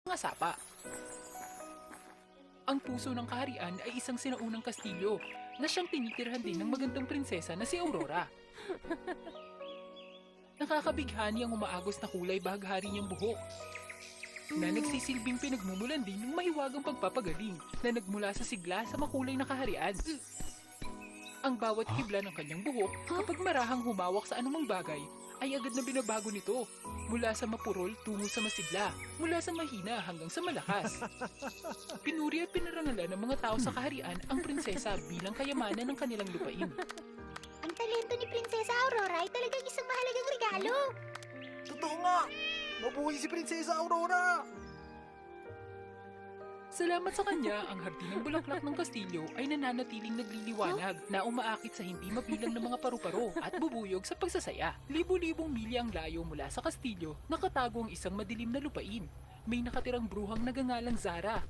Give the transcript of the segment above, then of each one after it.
mga sapa. Ang puso ng kaharian ay isang sinaunang kastilyo na siyang tinitirhan din ng magandang prinsesa na si Aurora. Nakakabighani ang umaagos na kulay bahaghari niyang buhok na nagsisilbing pinagmumulan din ng mahiwagang pagpapagaling na nagmula sa sigla sa makulay na kaharian. Ang bawat hibla ng kanyang buhok kapag marahang humawak sa anumang bagay ay agad na binabago nito mula sa mapurol tungo sa masigla, mula sa mahina hanggang sa malakas. Pinuri at pinarangalan ng mga tao sa kaharian ang prinsesa bilang kayamanan ng kanilang lupain. Ang talento ni Prinsesa Aurora ay talagang isang mahalagang regalo. Totoo nga! Mabuhay si Prinsesa Aurora! Salamat sa kanya, ang hardin ng bulaklak ng kastilyo ay nananatiling nagliliwanag na umaakit sa hindi mabilang ng mga paru-paro at bubuyog sa pagsasaya. Libo-libong milya ang layo mula sa kastilyo, nakatago ang isang madilim na lupain. May nakatirang bruhang nagangalang Zara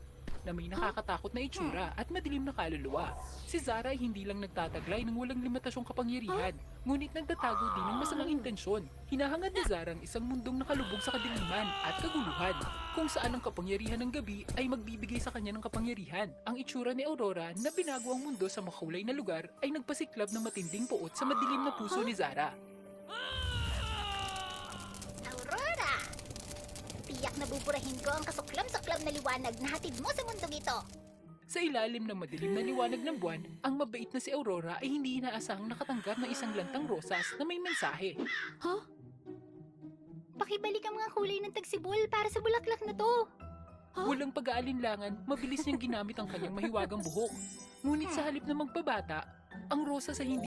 na may nakakatakot na itsura at madilim na kaluluwa. Si Zara ay hindi lang nagtataglay ng walang limitasyong kapangyarihan, ngunit nagtatago din ng masamang intensyon. Hinahangad ni Zara ang isang mundong nakalubog sa kadiliman at kaguluhan, kung saan ang kapangyarihan ng gabi ay magbibigay sa kanya ng kapangyarihan. Ang itsura ni Aurora na binago ang mundo sa makulay na lugar ay nagpasiklab ng matinding puot sa madilim na puso ni Zara. Aurora! Tiyak na buburahin ko ang kasuklam-suklam na liwanag na hatid mo sa mundong ito. Sa ilalim ng madilim na liwanag ng buwan, ang mabait na si Aurora ay hindi inaasahang nakatanggap ng isang lantang rosas na may mensahe. Pakibalik ang mga kulay ng tagsibol para sa bulaklak na to. Walang pag-aalinlangan, mabilis niyang ginamit ang kanyang mahiwagang buhok. Ngunit sa halip na magpabata, ang rosas ay hindi